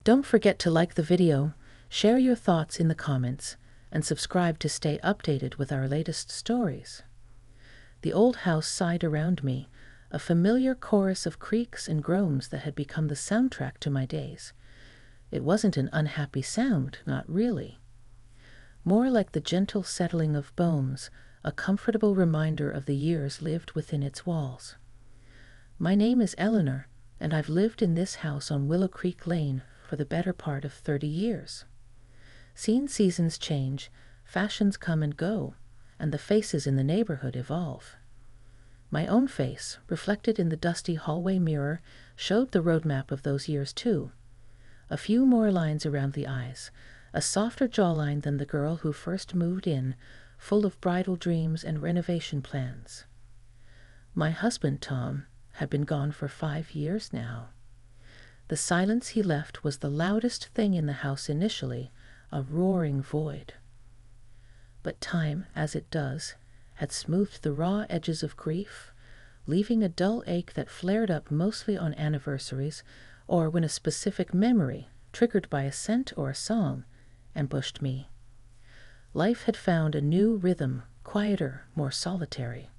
Don't forget to like the video, share your thoughts in the comments, and subscribe to stay updated with our latest stories. The old house sighed around me, a familiar chorus of creaks and groans that had become the soundtrack to my days. It wasn't an unhappy sound, not really. More like the gentle settling of bones, a comfortable reminder of the years lived within its walls. My name is Eleanor, and I've lived in this house on Willow Creek Lane for the better part of 30 years. Seen seasons change, fashions come and go, and the faces in the neighborhood evolve. My own face, reflected in the dusty hallway mirror, showed the roadmap of those years too. A few more lines around the eyes, a softer jawline than the girl who first moved in, full of bridal dreams and renovation plans. My husband, Tom, had been gone for 5 years now. The silence he left was the loudest thing in the house initially, a roaring void. But time, as it does, had smoothed the raw edges of grief, leaving a dull ache that flared up mostly on anniversaries or when a specific memory, triggered by a scent or a song, ambushed me. Life had found a new rhythm, quieter, more solitary.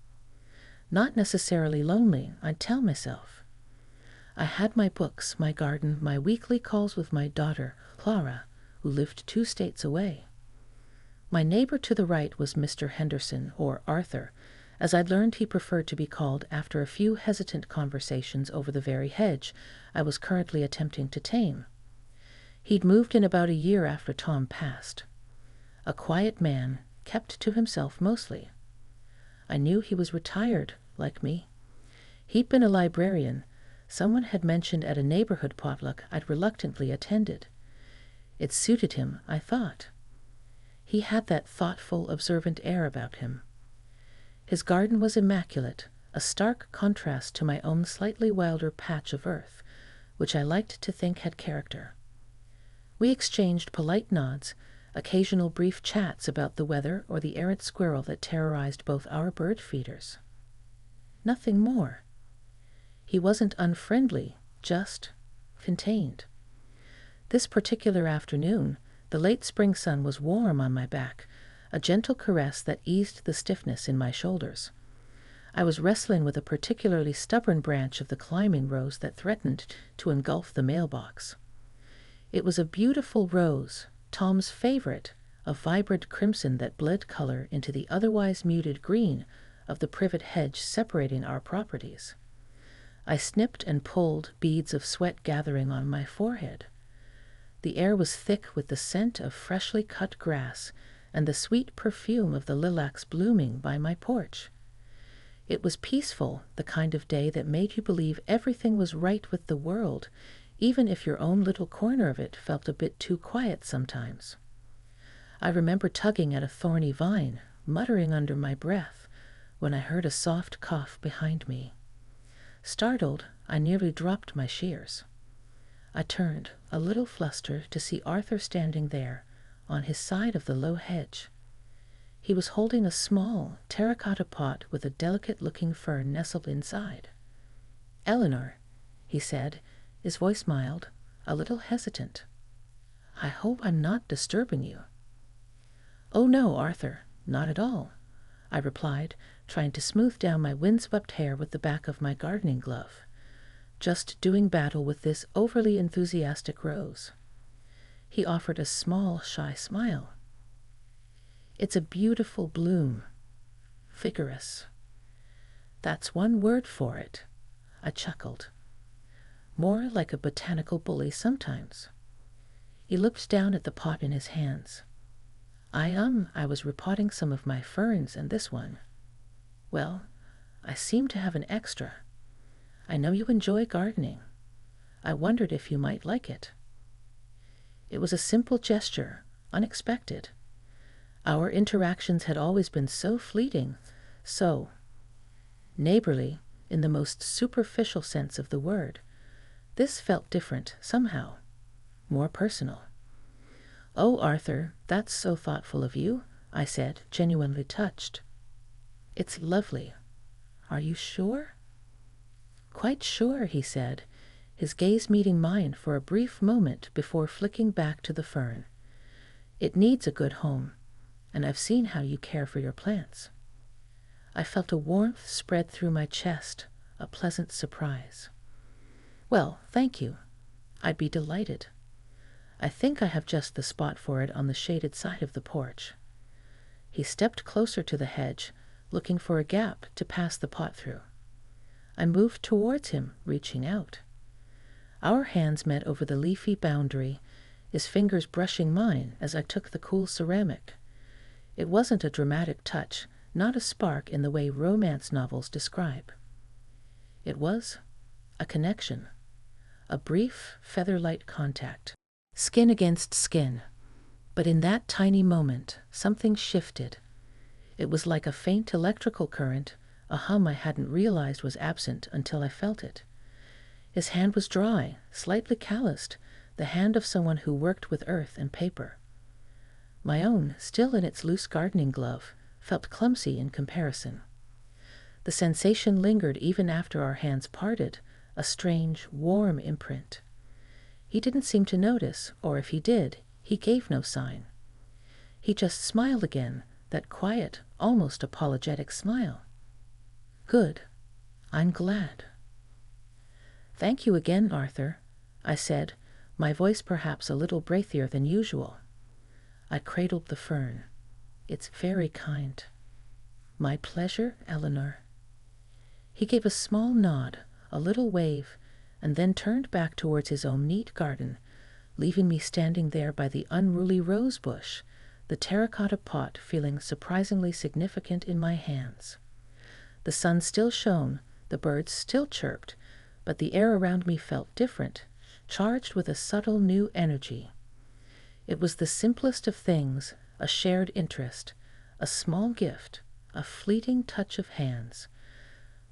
Not necessarily lonely, I'd tell myself. I had my books, my garden, my weekly calls with my daughter, Clara, who lived 2 states away. My neighbor to the right was Mr. Henderson, or Arthur, as I'd learned he preferred to be called after a few hesitant conversations over the very hedge I was currently attempting to tame. He'd moved in about a year after Tom passed. A quiet man, kept to himself mostly. I knew he was retired, like me. He'd been a librarian. Someone had mentioned at a neighborhood potluck I'd reluctantly attended. It suited him, I thought. He had that thoughtful, observant air about him. His garden was immaculate, a stark contrast to my own slightly wilder patch of earth, which I liked to think had character. We exchanged polite nods, occasional brief chats about the weather or the errant squirrel that terrorized both our bird feeders. Nothing more. He wasn't unfriendly, just contained. This particular afternoon, the late spring sun was warm on my back, a gentle caress that eased the stiffness in my shoulders. I was wrestling with a particularly stubborn branch of the climbing rose that threatened to engulf the mailbox. It was a beautiful rose, Tom's favorite, a vibrant crimson that bled color into the otherwise muted green of the privet hedge separating our properties. I snipped and pulled, beads of sweat gathering on my forehead. The air was thick with the scent of freshly cut grass and the sweet perfume of the lilacs blooming by my porch. It was peaceful, the kind of day that made you believe everything was right with the world, even if your own little corner of it felt a bit too quiet sometimes. I remember tugging at a thorny vine, muttering under my breath, when I heard a soft cough behind me. Startled, I nearly dropped my shears. I turned, a little flustered, to see Arthur standing there, on his side of the low hedge. He was holding a small, terracotta pot with a delicate-looking fern nestled inside. "Eleanor," he said, his voice mild, a little hesitant. "I hope I'm not disturbing you." "Oh no, Arthur, not at all," I replied, trying to smooth down my windswept hair with the back of my gardening glove. "Just doing battle with this overly enthusiastic rose." He offered a small, shy smile. "It's a beautiful bloom. Vigorous. That's one word for it," I chuckled. "More like a botanical bully sometimes." He looked down at the pot in his hands. I was repotting some of my ferns and this one. Well, I seem to have an extra. I know you enjoy gardening. I wondered if you might like it." It was a simple gesture, unexpected. Our interactions had always been so fleeting, so neighborly in the most superficial sense of the word. This felt different, somehow, more personal. "Oh, Arthur, that's so thoughtful of you," I said, genuinely touched. "It's lovely. Are you sure?" "Quite sure," he said, his gaze meeting mine for a brief moment before flicking back to the fern. "It needs a good home, and I've seen how you care for your plants." I felt a warmth spread through my chest, a pleasant surprise. "Well, thank you. I'd be delighted. I think I have just the spot for it on the shaded side of the porch." He stepped closer to the hedge, looking for a gap to pass the pot through. I moved towards him, reaching out. Our hands met over the leafy boundary, his fingers brushing mine as I took the cool ceramic. It wasn't a dramatic touch, not a spark in the way romance novels describe. It was a connection, a brief, feather-light contact, skin against skin. But in that tiny moment, something shifted. It was like a faint electrical current, a hum I hadn't realized was absent until I felt it. His hand was dry, slightly calloused, the hand of someone who worked with earth and paper. My own, still in its loose gardening glove, felt clumsy in comparison. The sensation lingered even after our hands parted, a strange, warm imprint. He didn't seem to notice, or if he did, he gave no sign. He just smiled again, that quiet, almost apologetic smile. "Good. I'm glad." "Thank you again, Arthur," I said, my voice perhaps a little breathier than usual. I cradled the fern. "It's very kind." "My pleasure, Eleanor." He gave a small nod, a little wave, and then turned back towards his own neat garden, leaving me standing there by the unruly rose bush, the terracotta pot feeling surprisingly significant in my hands. The sun still shone, the birds still chirped, but the air around me felt different, charged with a subtle new energy. It was the simplest of things, a shared interest, a small gift, a fleeting touch of hands.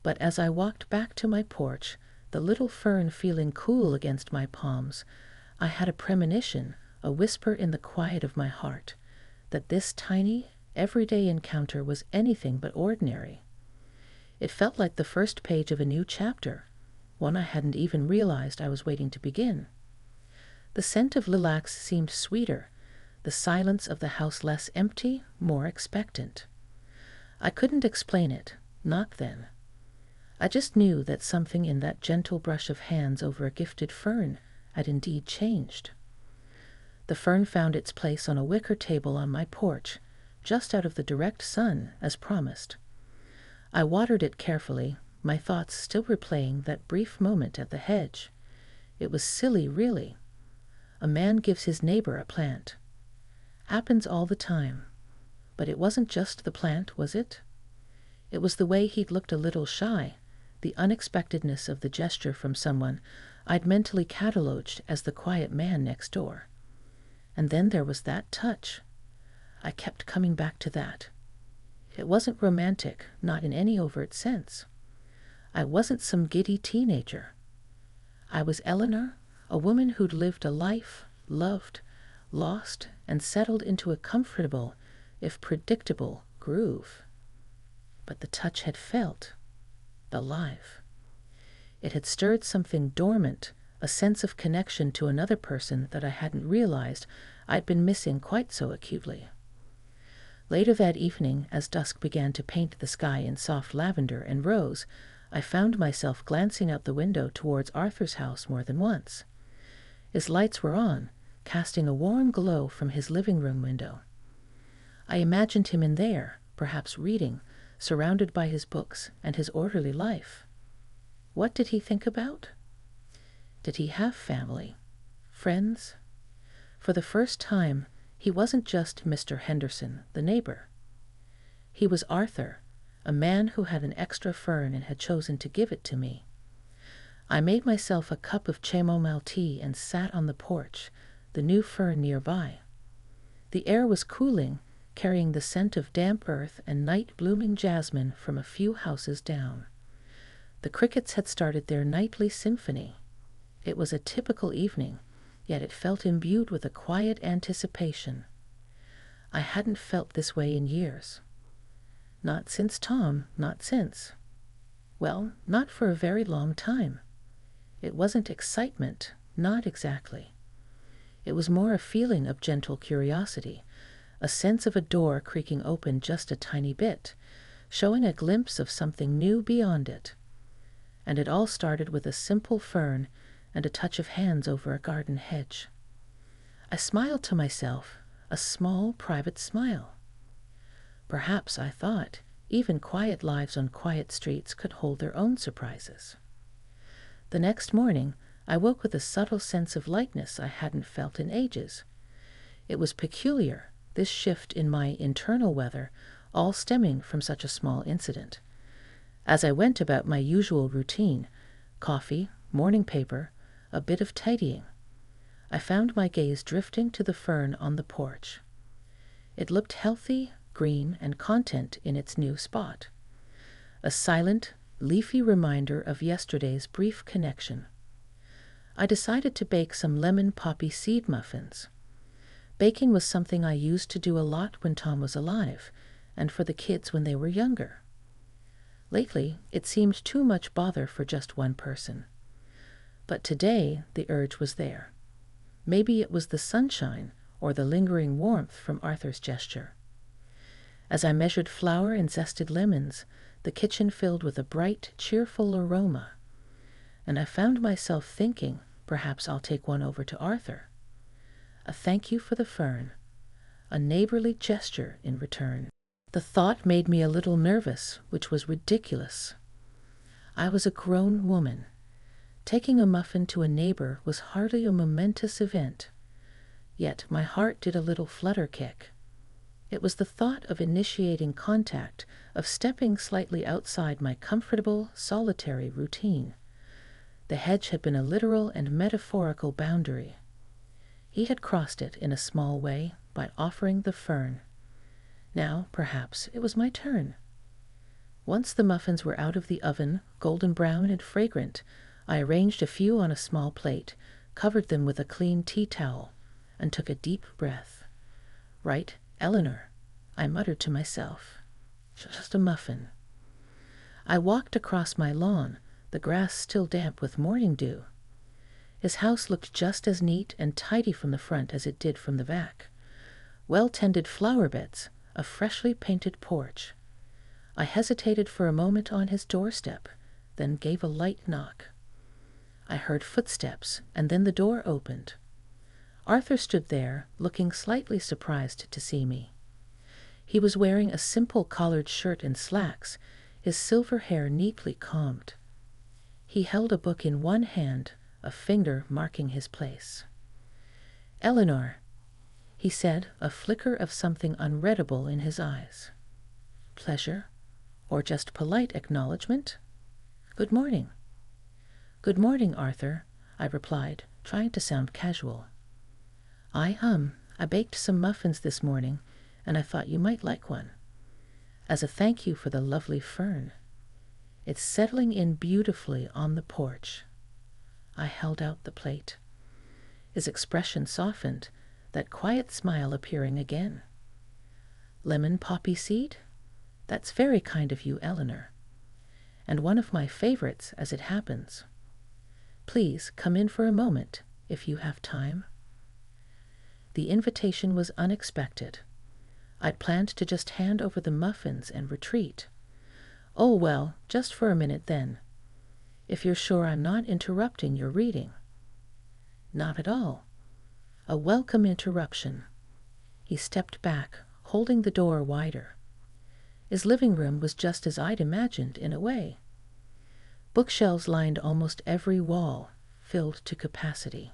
But as I walked back to my porch, the little fern feeling cool against my palms, I had a premonition, a whisper in the quiet of my heart, that this tiny, everyday encounter was anything but ordinary. It felt like the first page of a new chapter, one I hadn't even realized I was waiting to begin. The scent of lilacs seemed sweeter, the silence of the house less empty, more expectant. I couldn't explain it, not then. I just knew that something in that gentle brush of hands over a gifted fern had indeed changed. The fern found its place on a wicker table on my porch, just out of the direct sun, as promised. I watered it carefully, my thoughts still replaying that brief moment at the hedge. It was silly, really. A man gives his neighbor a plant. Happens all the time. But it wasn't just the plant, was it? It was the way he'd looked a little shy, the unexpectedness of the gesture from someone I'd mentally catalogued as the quiet man next door. And then there was that touch. I kept coming back to that. It wasn't romantic, not in any overt sense. I wasn't some giddy teenager. I was Eleanor, a woman who'd lived a life, loved, lost, and settled into a comfortable, if predictable, groove. But the touch had felt alive. It had stirred something dormant, a sense of connection to another person that I hadn't realized I'd been missing quite so acutely. Later that evening, as dusk began to paint the sky in soft lavender and rose, I found myself glancing out the window towards Arthur's house more than once. His lights were on, casting a warm glow from his living room window. I imagined him in there, perhaps reading, surrounded by his books and his orderly life. What did he think about? Did he have family? Friends? For the first time, he wasn't just Mr. Henderson, the neighbor. He was Arthur, a man who had an extra fern and had chosen to give it to me. I made myself a cup of chamomile tea and sat on the porch, the new fern nearby. The air was cooling, carrying the scent of damp earth and night-blooming jasmine from a few houses down. The crickets had started their nightly symphony. It was a typical evening, yet it felt imbued with a quiet anticipation. I hadn't felt this way in years. Not since Tom, not since. Well, not for a very long time. It wasn't excitement, not exactly. It was more a feeling of gentle curiosity, a sense of a door creaking open just a tiny bit, showing a glimpse of something new beyond it. And it all started with a simple fern and a touch of hands over a garden hedge. I smiled to myself, a small private smile. Perhaps, I thought, even quiet lives on quiet streets could hold their own surprises. The next morning, I woke with a subtle sense of lightness I hadn't felt in ages. It was peculiar, this shift in my internal weather, all stemming from such a small incident. As I went about my usual routine, coffee, morning paper, a bit of tidying, I found my gaze drifting to the fern on the porch. It looked healthy, green, and content in its new spot. A silent, leafy reminder of yesterday's brief connection. I decided to bake some lemon poppy seed muffins. Baking was something I used to do a lot when Tom was alive, and for the kids when they were younger. Lately, it seemed too much bother for just one person. But today, the urge was there. Maybe it was the sunshine or the lingering warmth from Arthur's gesture. As I measured flour and zested lemons, the kitchen filled with a bright, cheerful aroma, and I found myself thinking, perhaps I'll take one over to Arthur. A thank you for the fern, a neighborly gesture in return. The thought made me a little nervous, which was ridiculous. I was a grown woman. Taking a muffin to a neighbor was hardly a momentous event. Yet my heart did a little flutter kick. It was the thought of initiating contact, of stepping slightly outside my comfortable, solitary routine. The hedge had been a literal and metaphorical boundary. He had crossed it in a small way by offering the fern. Now, perhaps, it was my turn. Once the muffins were out of the oven, golden brown and fragrant, I arranged a few on a small plate, covered them with a clean tea towel, and took a deep breath. Right, Eleanor, I muttered to myself. Just a muffin. I walked across my lawn, the grass still damp with morning dew. His house looked just as neat and tidy from the front as it did from the back. Well-tended flower beds, a freshly painted porch. I hesitated for a moment on his doorstep, then gave a light knock. I heard footsteps, and then the door opened. Arthur stood there, looking slightly surprised to see me. He was wearing a simple collared shirt and slacks, his silver hair neatly combed. He held a book in one hand, a finger marking his place. "Eleanor," he said, a flicker of something unreadable in his eyes. "Pleasure, or just polite acknowledgement? Good morning." "Good morning, Arthur," I replied, trying to sound casual. I baked some muffins this morning, and I thought you might like one. As a thank you for the lovely fern. It's settling in beautifully on the porch." I held out the plate. His expression softened, that quiet smile appearing again. "Lemon poppy seed? That's very kind of you, Eleanor. And one of my favorites, as it happens. Please come in for a moment, if you have time." The invitation was unexpected. I'd planned to just hand over the muffins and retreat. "Oh, well, just for a minute then. If you're sure I'm not interrupting your reading." "Not at all. A welcome interruption." He stepped back, holding the door wider. His living room was just as I'd imagined, in a way. Bookshelves lined almost every wall, filled to capacity.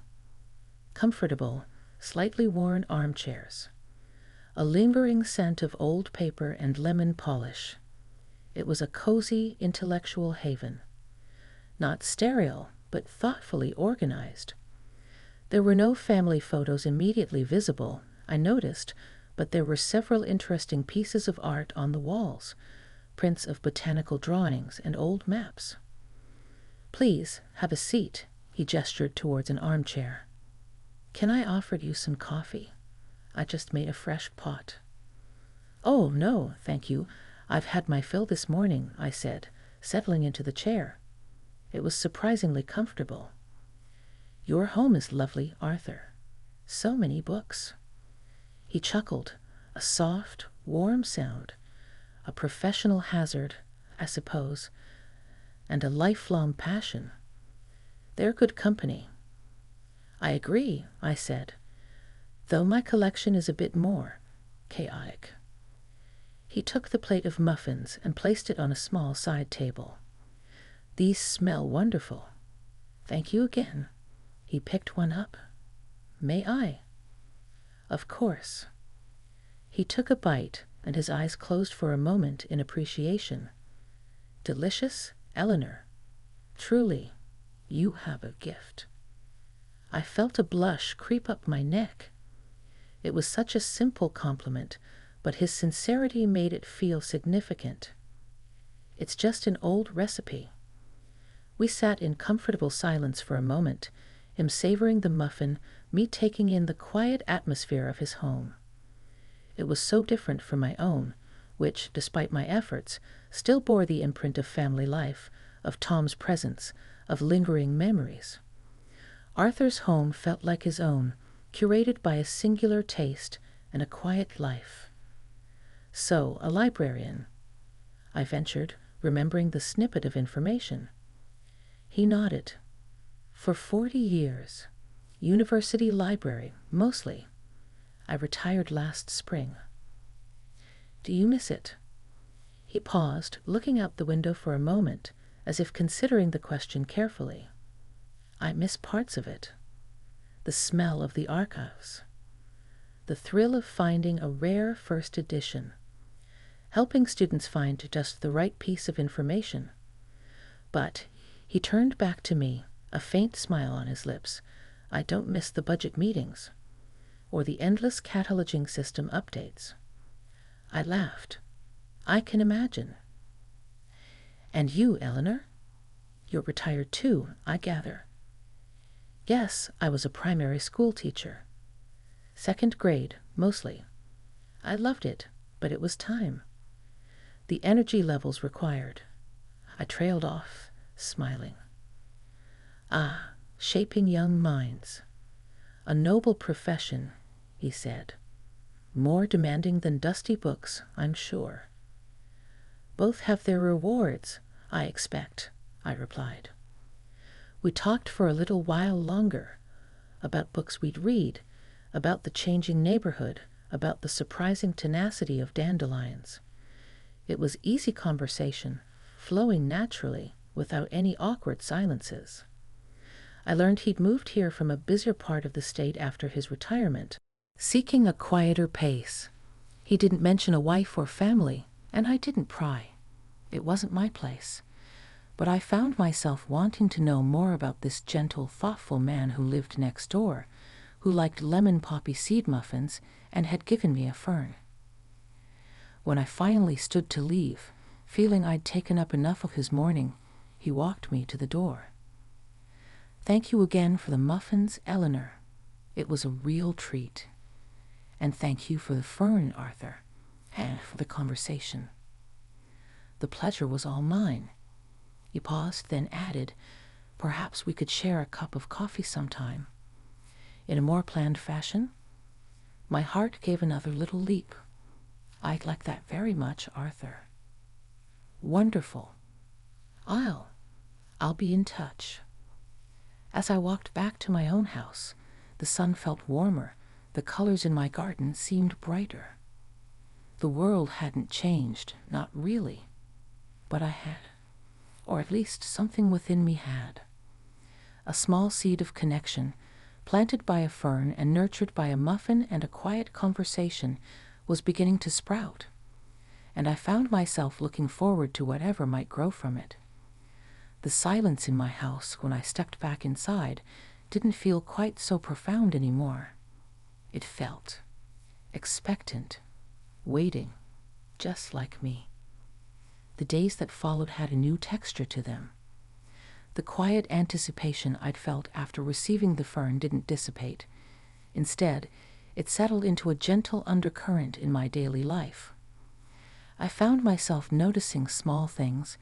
Comfortable, slightly worn armchairs. A lingering scent of old paper and lemon polish. It was a cozy, intellectual haven. Not sterile, but thoughtfully organized. There were no family photos immediately visible, I noticed, but there were several interesting pieces of art on the walls, prints of botanical drawings and old maps. "Please, have a seat," he gestured towards an armchair. "Can I offer you some coffee? I just made a fresh pot." "Oh, no, thank you. I've had my fill this morning," I said, settling into the chair. It was surprisingly comfortable. Your home is lovely, Arthur. So many books." He chuckled, a soft, warm sound, a professional hazard, I suppose, and a lifelong passion. They're good company. "I agree," I said, "though my collection is a bit more chaotic." He took the plate of muffins and placed it on a small side table. "These smell wonderful." "Thank you again." He picked one up. "May I?" "Of course." He took a bite, and his eyes closed for a moment in appreciation. "Delicious, Eleanor. Truly, you have a gift." I felt a blush creep up my neck. It was such a simple compliment, but his sincerity made it feel significant. "It's just an old recipe." We sat in comfortable silence for a moment, him savoring the muffin, me taking in the quiet atmosphere of his home. It was so different from my own, which, despite my efforts, still bore the imprint of family life, of Tom's presence, of lingering memories. Arthur's home felt like his own, curated by a singular taste and a quiet life. "So, a librarian?" I ventured, remembering the snippet of information. He nodded. "For 40 years. University library, mostly. I retired last spring." "Do you miss it?" He paused, looking out the window for a moment, as if considering the question carefully. "I miss parts of it. The smell of the archives. The thrill of finding a rare first edition. Helping students find just the right piece of information. But," he turned back to me, a faint smile on his lips, "I don't miss the budget meetings, or the endless cataloging system updates." I laughed. "I can imagine." "And you, Eleanor? You're retired too, I gather." "Yes, I was a primary school teacher. 2nd grade, mostly. I loved it, but it was time. The energy levels required." I trailed off, smiling. "Ah, shaping young minds. A noble profession," he said. "More demanding than dusty books, I'm sure." "Both have their rewards, I expect," I replied. We talked for a little while longer, about books we'd read, about the changing neighborhood, about the surprising tenacity of dandelions. It was easy conversation, flowing naturally, without any awkward silences. I learned he'd moved here from a busier part of the state after his retirement, seeking a quieter pace. He didn't mention a wife or family, and I didn't pry. It wasn't my place. But I found myself wanting to know more about this gentle, thoughtful man who lived next door, who liked lemon poppy seed muffins and had given me a fern. When I finally stood to leave, feeling I'd taken up enough of his morning, he walked me to the door. "Thank you again for the muffins, Eleanor. It was a real treat. And thank you for the fern, Arthur, and for the conversation." "The pleasure was all mine." He paused, then added, "Perhaps we could share a cup of coffee sometime, in a more planned fashion?" My heart gave another little leap. "I'd like that very much, Arthur." "Wonderful. I'll be in touch." As I walked back to my own house, the sun felt warmer, the colors in my garden seemed brighter. The world hadn't changed, not really, but I had, or at least something within me had. A small seed of connection, planted by a fern and nurtured by a muffin and a quiet conversation, was beginning to sprout, and I found myself looking forward to whatever might grow from it. The silence in my house, when I stepped back inside, didn't feel quite so profound anymore. It felt expectant, waiting, just like me. The days that followed had a new texture to them. The quiet anticipation I'd felt after receiving the fern didn't dissipate. Instead, it settled into a gentle undercurrent in my daily life. I found myself noticing small things,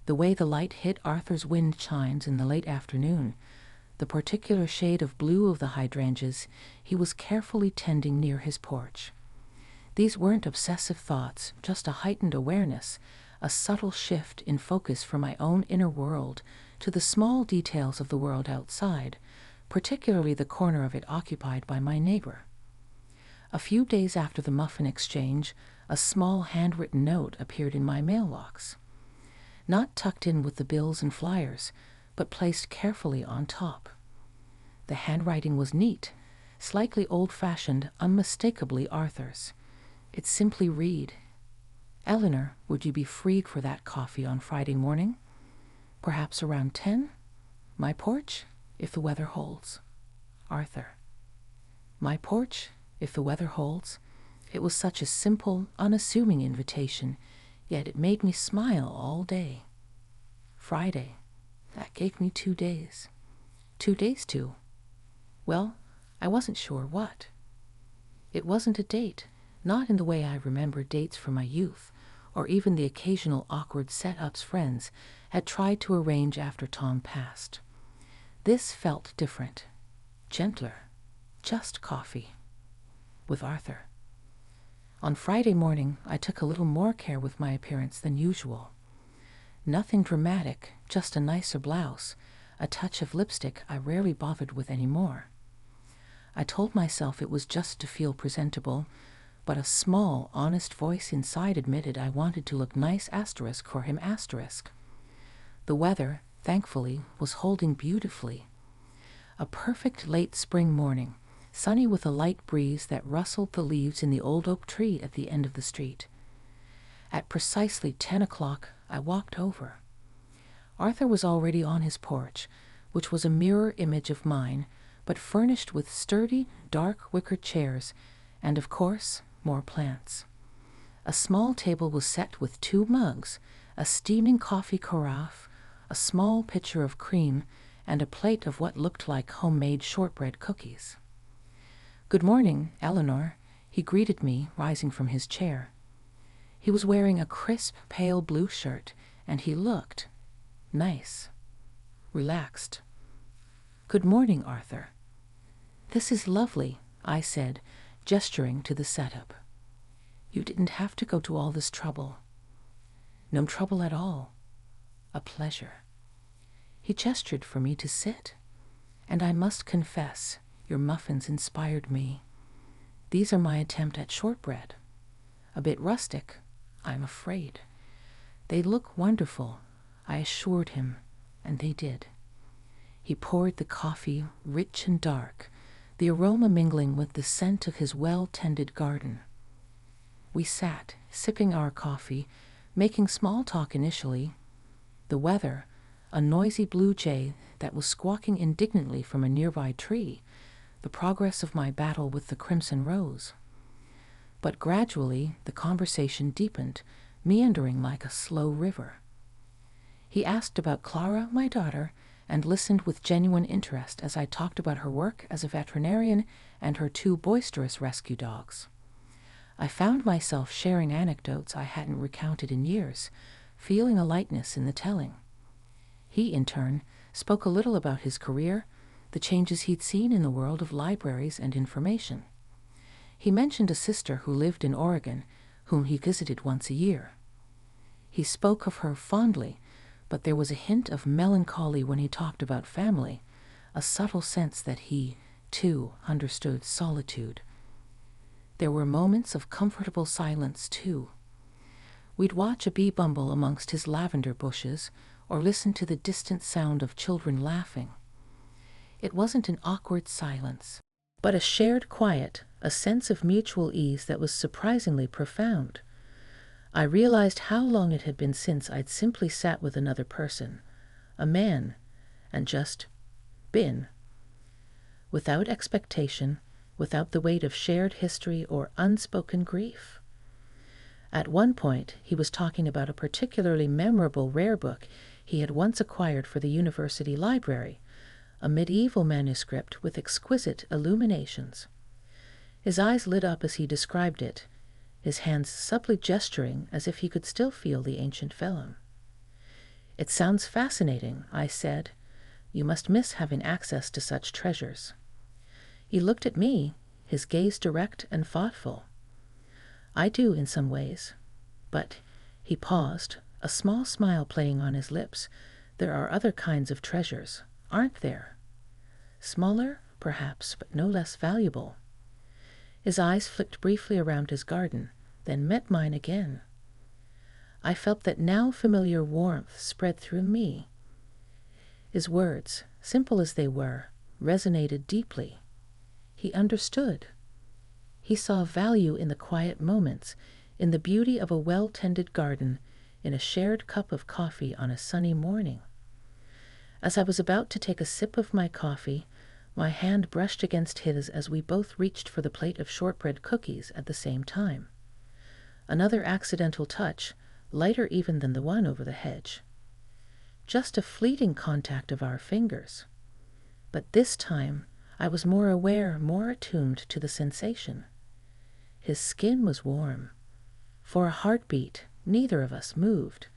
the way the light hit Arthur's wind chines in the late afternoon, the particular shade of blue of the hydrangeas he was carefully tending near his porch. These weren't obsessive thoughts, just a heightened awareness, a subtle shift in focus from my own inner world to the small details of the world outside, particularly the corner of it occupied by my neighbor. A few days after the muffin exchange, a small handwritten note appeared in my mailbox. Not tucked in with the bills and flyers, but placed carefully on top. The handwriting was neat, slightly old-fashioned, unmistakably Arthur's. It simply read, "Eleanor, would you be free for that coffee on Friday morning? Perhaps around 10? My porch, if the weather holds. Arthur." My porch, if the weather holds. It was such a simple, unassuming invitation, yet it made me smile all day. Friday. That gave me 2 days. 2 days to? Well, I wasn't sure what. It wasn't a date, not in the way I remember dates from my youth, or even the occasional awkward set-ups friends had tried to arrange after Tom passed. This felt different, gentler, just coffee. With Arthur. On Friday morning, I took a little more care with my appearance than usual. Nothing dramatic, just a nicer blouse, a touch of lipstick I rarely bothered with anymore. I told myself it was just to feel presentable, but a small, honest voice inside admitted I wanted to look nice asterisk for him asterisk. The weather, thankfully, was holding beautifully. A perfect late spring morning, sunny with a light breeze that rustled the leaves in the old oak tree at the end of the street. At precisely 10 o'clock, I walked over. Arthur was already on his porch, which was a mirror image of mine, but furnished with sturdy, dark wicker chairs, and, of course, more plants. A small table was set with 2 mugs, a steaming coffee carafe, a small pitcher of cream, and a plate of what looked like homemade shortbread cookies. "Good morning, Eleanor," he greeted me, rising from his chair. He was wearing a crisp, pale blue shirt, and he looked nice, relaxed. "Good morning, Arthur." "This is lovely," I said, gesturing to the setup. "You didn't have to go to all this trouble." "No trouble at all. A pleasure." He gestured for me to sit. "And I must confess, your muffins inspired me. These are my attempt at shortbread. A bit rustic, I'm afraid. They look wonderful," I assured him, and they did. He poured the coffee, rich and dark, the aroma mingling with the scent of his well-tended garden. We sat, sipping our coffee, making small talk initially. The weather, a noisy blue jay that was squawking indignantly from a nearby tree, the progress of my battle with the crimson rose. But gradually the conversation deepened, meandering like a slow river. He asked about Clara, my daughter, and listened with genuine interest as I talked about her work as a veterinarian and her 2 boisterous rescue dogs. I found myself sharing anecdotes I hadn't recounted in years, feeling a lightness in the telling. He, in turn, spoke a little about his career, the changes he'd seen in the world of libraries and information. He mentioned a sister who lived in Oregon, whom he visited once a year. He spoke of her fondly, but there was a hint of melancholy when he talked about family, a subtle sense that he, too, understood solitude. There were moments of comfortable silence, too. We'd watch a bee bumble amongst his lavender bushes, or listen to the distant sound of children laughing. It wasn't an awkward silence, but a shared quiet, a sense of mutual ease that was surprisingly profound. I realized how long it had been since I'd simply sat with another person, a man, and just been. Without expectation, without the weight of shared history or unspoken grief. At one point, he was talking about a particularly memorable rare book he had once acquired for the university library, a medieval manuscript with exquisite illuminations. His eyes lit up as he described it, his hands subtly gesturing as if he could still feel the ancient vellum. "It sounds fascinating," I said, You must miss having access to such treasures." He looked at me, his gaze direct and thoughtful. "I do in some ways. But," he paused, a small smile playing on his lips, "there are other kinds of treasures, aren't there? Smaller, perhaps, but no less valuable." His eyes flicked briefly around his garden, then met mine again. I felt that now familiar warmth spread through me. His words, simple as they were, resonated deeply. He understood. He saw value in the quiet moments, in the beauty of a well-tended garden, in a shared cup of coffee on a sunny morning. As I was about to take a sip of my coffee, my hand brushed against his as we both reached for the plate of shortbread cookies at the same time. Another accidental touch, lighter even than the one over the hedge. Just a fleeting contact of our fingers. But this time, I was more aware, more attuned to the sensation. His skin was warm. For a heartbeat, neither of us moved.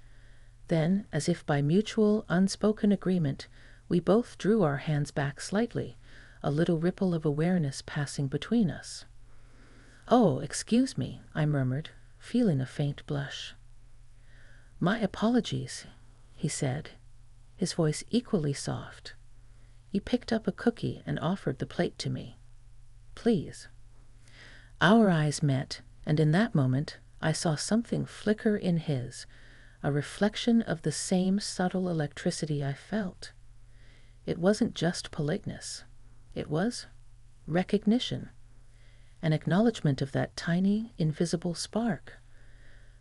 Then, as if by mutual, unspoken agreement, we both drew our hands back slightly, a little ripple of awareness passing between us. "Oh, excuse me," I murmured, feeling a faint blush. "My apologies," he said, his voice equally soft. He picked up a cookie and offered the plate to me. "Please." Our eyes met, and in that moment I saw something flicker in his, a reflection of the same subtle electricity I felt. It wasn't just politeness. It was recognition, an acknowledgement of that tiny, invisible spark.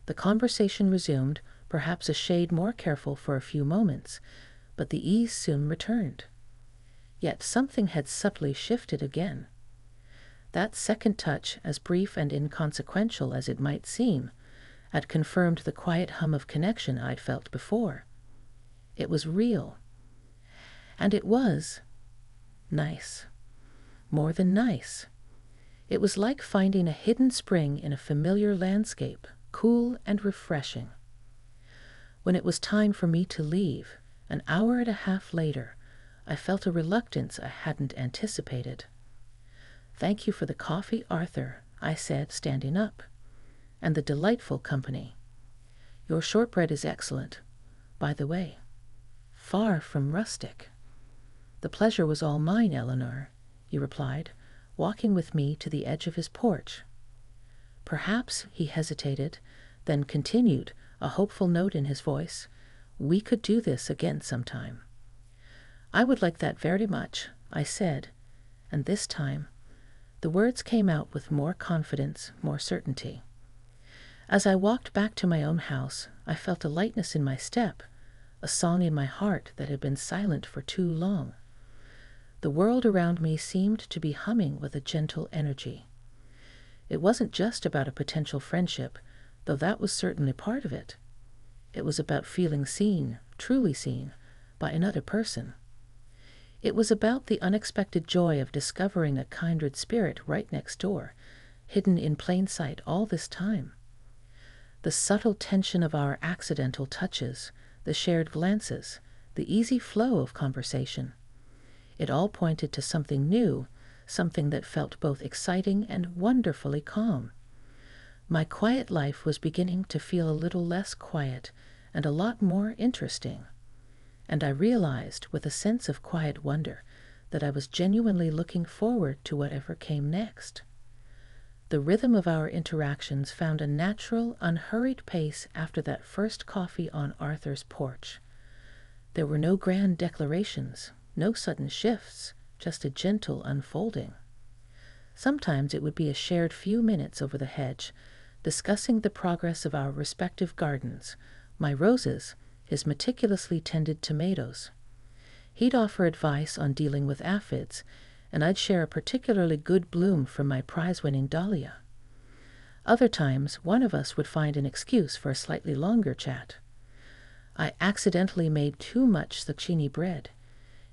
The conversation resumed, perhaps a shade more careful for a few moments, but the ease soon returned. Yet something had subtly shifted again. That second touch, as brief and inconsequential as it might seem, had confirmed the quiet hum of connection I'd felt before. It was real. And it was nice. More than nice. It was like finding a hidden spring in a familiar landscape, cool and refreshing. When it was time for me to leave, an hour and a half later, I felt a reluctance I hadn't anticipated. "Thank you for the coffee, Arthur," I said, standing up, "and the delightful company. Your shortbread is excellent, by the way. Far from rustic." "The pleasure was all mine, Eleanor," he replied, walking with me to the edge of his porch. "Perhaps," he hesitated, then continued, a hopeful note in his voice, "we could do this again sometime." "I would like that very much," I said, and this time the words came out with more confidence, more certainty. As I walked back to my own house, I felt a lightness in my step, a song in my heart that had been silent for too long. The world around me seemed to be humming with a gentle energy. It wasn't just about a potential friendship, though that was certainly part of it. It was about feeling seen, truly seen, by another person. It was about the unexpected joy of discovering a kindred spirit right next door, hidden in plain sight all this time. The subtle tension of our accidental touches, the shared glances, the easy flow of conversation. It all pointed to something new, something that felt both exciting and wonderfully calm. My quiet life was beginning to feel a little less quiet and a lot more interesting. And I realized, with a sense of quiet wonder, that I was genuinely looking forward to whatever came next. The rhythm of our interactions found a natural, unhurried pace after that first coffee on Arthur's porch. There were no grand declarations, no sudden shifts, just a gentle unfolding. Sometimes it would be a shared few minutes over the hedge, discussing the progress of our respective gardens, my roses, his meticulously tended tomatoes. He'd offer advice on dealing with aphids, and I'd share a particularly good bloom from my prize-winning dahlia. Other times, one of us would find an excuse for a slightly longer chat. I accidentally made too much zucchini bread.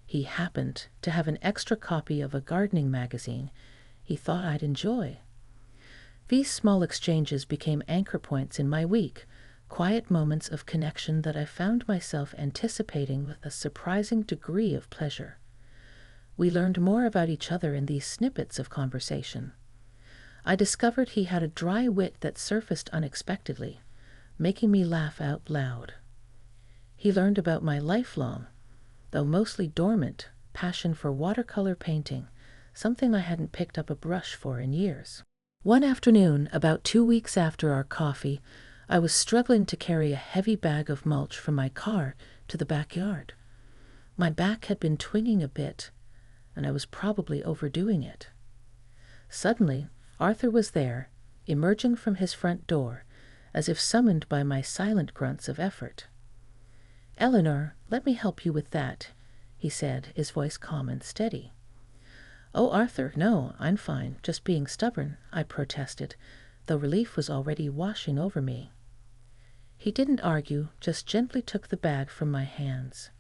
He happened to have an extra copy of a gardening magazine he thought I'd enjoy. These small exchanges became anchor points in my week, quiet moments of connection that I found myself anticipating with a surprising degree of pleasure. We learned more about each other in these snippets of conversation. I discovered he had a dry wit that surfaced unexpectedly, making me laugh out loud. He learned about my lifelong, though mostly dormant, passion for watercolor painting, something I hadn't picked up a brush for in years. One afternoon, about 2 weeks after our coffee, I was struggling to carry a heavy bag of mulch from my car to the backyard. My back had been twinging a bit, and I was probably overdoing it. Suddenly, Arthur was there, emerging from his front door, as if summoned by my silent grunts of effort. "Eleanor, let me help you with that," he said, his voice calm and steady. "Oh, Arthur, no, I'm fine, just being stubborn," I protested, though relief was already washing over me. He didn't argue, just gently took the bag from my hands.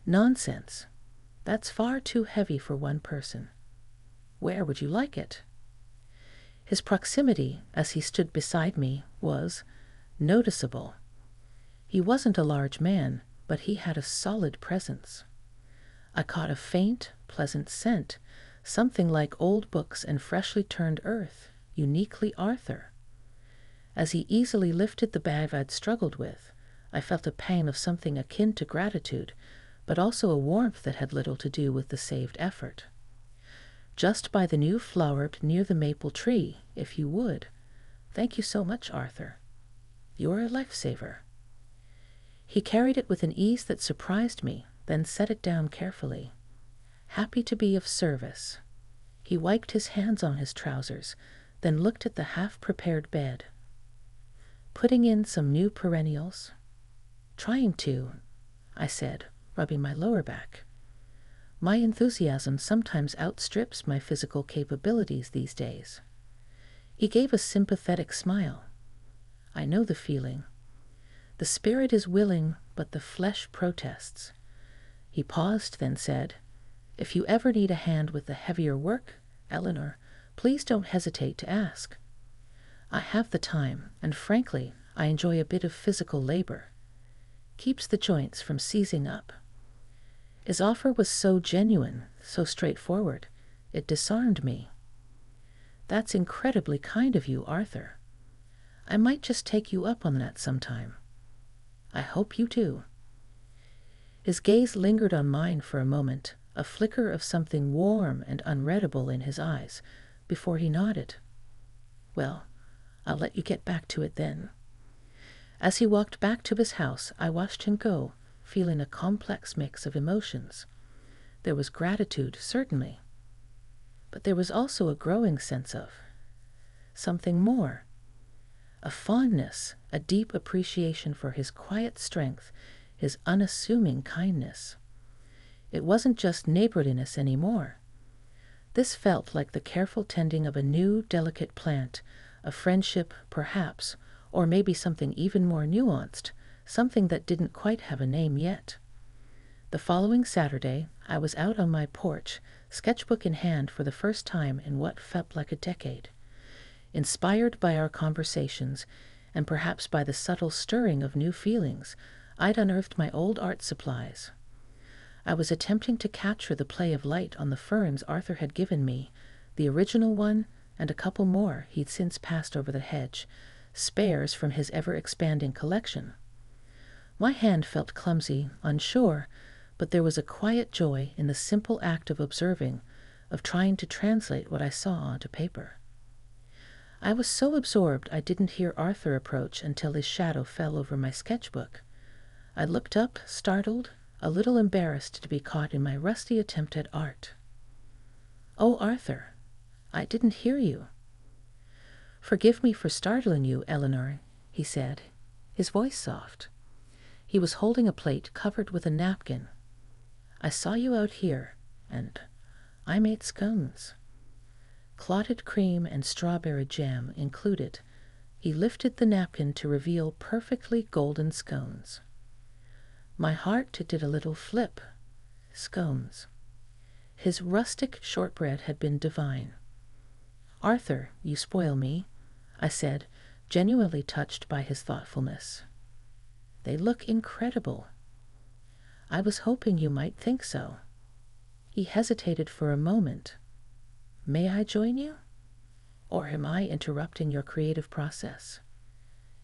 "Nonsense. That's far too heavy for one person. Where would you like it?" His proximity, as he stood beside me, was noticeable. He wasn't a large man, but he had a solid presence. I caught a faint, pleasant scent, something like old books and freshly turned earth, uniquely Arthur. As he easily lifted the bag I'd struggled with, I felt a pang of something akin to gratitude, but also a warmth that had little to do with the saved effort. "Just by the new flower near the maple tree, if you would. Thank you so much, Arthur. You're a lifesaver." He carried it with an ease that surprised me, then set it down carefully. Happy to be of service. He wiped his hands on his trousers, then looked at the half-prepared bed. "Putting in some new perennials?" "Trying to," I said, rubbing my lower back. My enthusiasm sometimes outstrips my physical capabilities these days. He gave a sympathetic smile. "I know the feeling. The spirit is willing, but the flesh protests." He paused, then said, "If you ever need a hand with the heavier work, Eleanor, please don't hesitate to ask. I have the time, and frankly, I enjoy a bit of physical labor. Keeps the joints from seizing up." His offer was so genuine, so straightforward, it disarmed me. "That's incredibly kind of you, Arthur. I might just take you up on that sometime. I hope you do." His gaze lingered on mine for a moment, a flicker of something warm and unreadable in his eyes, before he nodded. "Well, I'll let you get back to it then." As he walked back to his house, I watched him go, feeling a complex mix of emotions. There was gratitude, certainly, but there was also a growing sense of something more. A fondness, a deep appreciation for his quiet strength, his unassuming kindness. It wasn't just neighborliness anymore. This felt like the careful tending of a new, delicate plant, a friendship, perhaps, or maybe something even more nuanced, something that didn't quite have a name yet. The following Saturday, I was out on my porch, sketchbook in hand for the first time in what felt like a decade. Inspired by our conversations, and perhaps by the subtle stirring of new feelings, I'd unearthed my old art supplies. I was attempting to capture the play of light on the ferns Arthur had given me, the original one and a couple more he'd since passed over the hedge, spares from his ever-expanding collection. My hand felt clumsy, unsure, but there was a quiet joy in the simple act of observing, of trying to translate what I saw onto paper. I was so absorbed I didn't hear Arthur approach until his shadow fell over my sketchbook. I looked up, startled, a little embarrassed to be caught in my rusty attempt at art. "Oh, Arthur, I didn't hear you." "Forgive me for startling you, Eleanor," he said, his voice soft. He was holding a plate covered with a napkin. "I saw you out here, and I made scones. Clotted cream and strawberry jam included." He lifted the napkin to reveal perfectly golden scones. My heart did a little flip. Scones. His rustic shortbread had been divine. "Arthur, you spoil me," I said, genuinely touched by his thoughtfulness. They look incredible. I was hoping you might think so. He hesitated for a moment. May I join you? Or am I interrupting your creative process?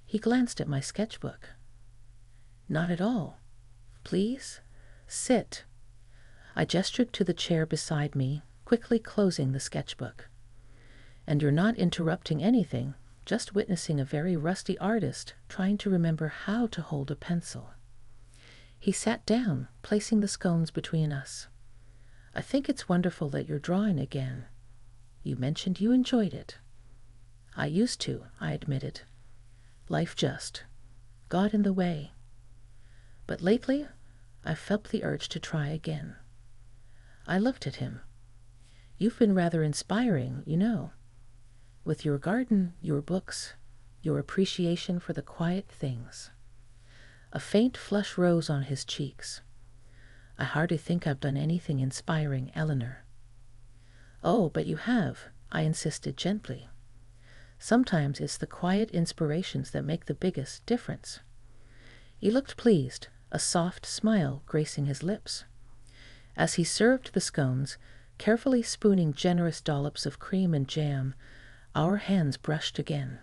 He glanced at my sketchbook. Not at all. Please, sit. I gestured to the chair beside me, quickly closing the sketchbook. And you're not interrupting anything, just witnessing a very rusty artist trying to remember how to hold a pencil. He sat down, placing the scones between us. I think it's wonderful that you're drawing again. You mentioned you enjoyed it. I used to, I admitted. Life just got in the way. But lately, I've felt the urge to try again. I looked at him. You've been rather inspiring, you know. With your garden, your books, your appreciation for the quiet things. A faint flush rose on his cheeks. I hardly think I've done anything inspiring, Eleanor. Oh, but you have, I insisted gently. Sometimes it's the quiet inspirations that make the biggest difference. He looked pleased, a soft smile gracing his lips. As he served the scones, carefully spooning generous dollops of cream and jam, our hands brushed again.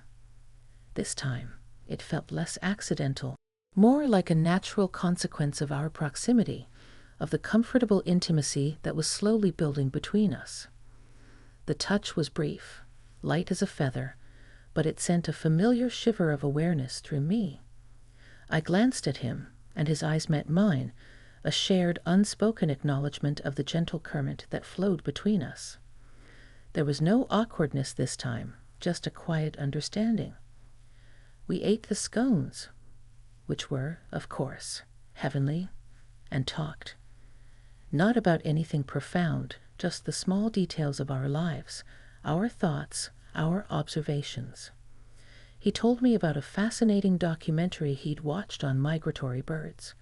This time, it felt less accidental, more like a natural consequence of our proximity, of the comfortable intimacy that was slowly building between us. The touch was brief, light as a feather, but it sent a familiar shiver of awareness through me. I glanced at him, and his eyes met mine, a shared, unspoken acknowledgment of the gentle current that flowed between us. There was no awkwardness this time, just a quiet understanding. We ate the scones, which were, of course, heavenly, and talked. Not about anything profound, just the small details of our lives, our thoughts, our observations. He told me about a fascinating documentary he'd watched on migratory birds.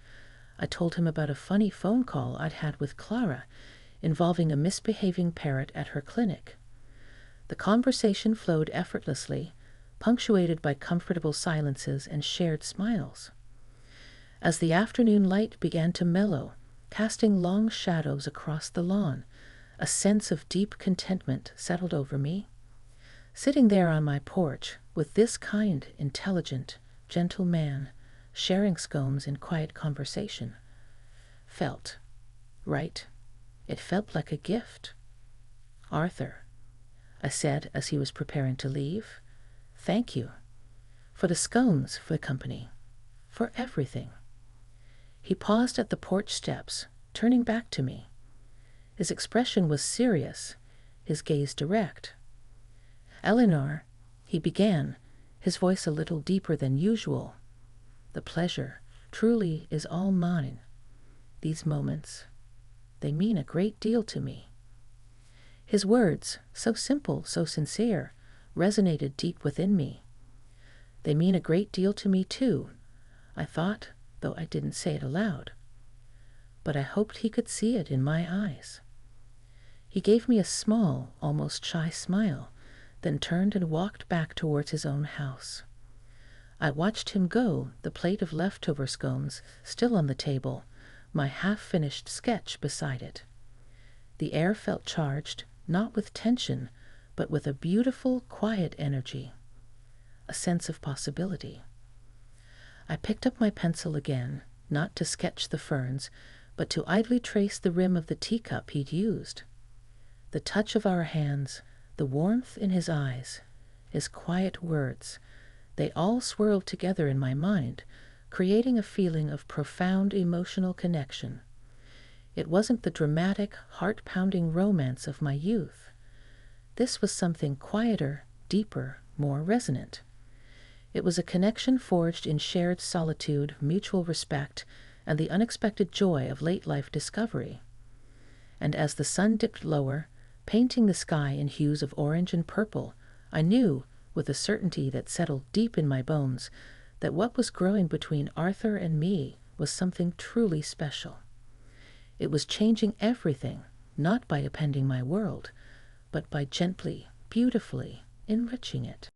I told him about a funny phone call I'd had with Clara involving a misbehaving parrot at her clinic. The conversation flowed effortlessly, punctuated by comfortable silences and shared smiles. As the afternoon light began to mellow, casting long shadows across the lawn, a sense of deep contentment settled over me. Sitting there on my porch with this kind, intelligent, gentle man, sharing scones in quiet conversation, felt right. It felt like a gift. Arthur, I said as he was preparing to leave, thank you. For the scones, for the company, for everything. He paused at the porch steps, turning back to me. His expression was serious, his gaze direct. Eleanor, he began, his voice a little deeper than usual. The pleasure truly is all mine. These moments, they mean a great deal to me. His words, so simple, so sincere, resonated deep within me. They mean a great deal to me, too, I thought, though I didn't say it aloud. But I hoped he could see it in my eyes. He gave me a small, almost shy smile, then turned and walked back towards his own house. I watched him go, the plate of leftover scones still on the table, my half-finished sketch beside it. The air felt charged, not with tension, but with a beautiful, quiet energy, a sense of possibility. I picked up my pencil again, not to sketch the ferns, but to idly trace the rim of the teacup he'd used. The touch of our hands, the warmth in his eyes, his quiet words, they all swirled together in my mind, creating a feeling of profound emotional connection. It wasn't the dramatic, heart-pounding romance of my youth. This was something quieter, deeper, more resonant. It was a connection forged in shared solitude, mutual respect, and the unexpected joy of late-life discovery. And as the sun dipped lower, painting the sky in hues of orange and purple, I knew, with a certainty that settled deep in my bones, that what was growing between Arthur and me was something truly special. It was changing everything, not by appending my world, but by gently, beautifully enriching it.